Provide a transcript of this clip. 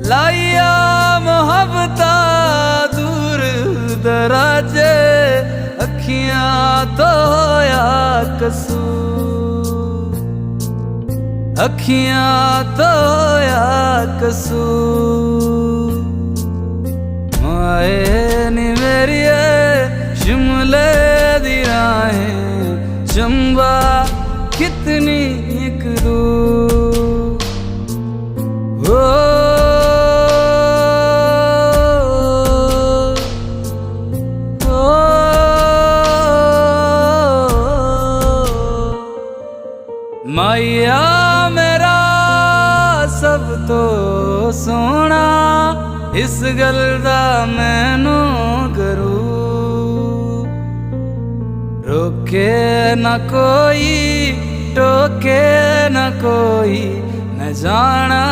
लाइया मोहब्बता दूर दराजे, अखियां तो होया कसूर, अखियां तो होया कसूर। माए नी मेरिए शिमले दी राहें, चंबा कितनी एक दूर। ओ माइया मेरा सब तो सोना, इस गल दा मैनू करू। रोके न कोई, टोके न कोई, न जाना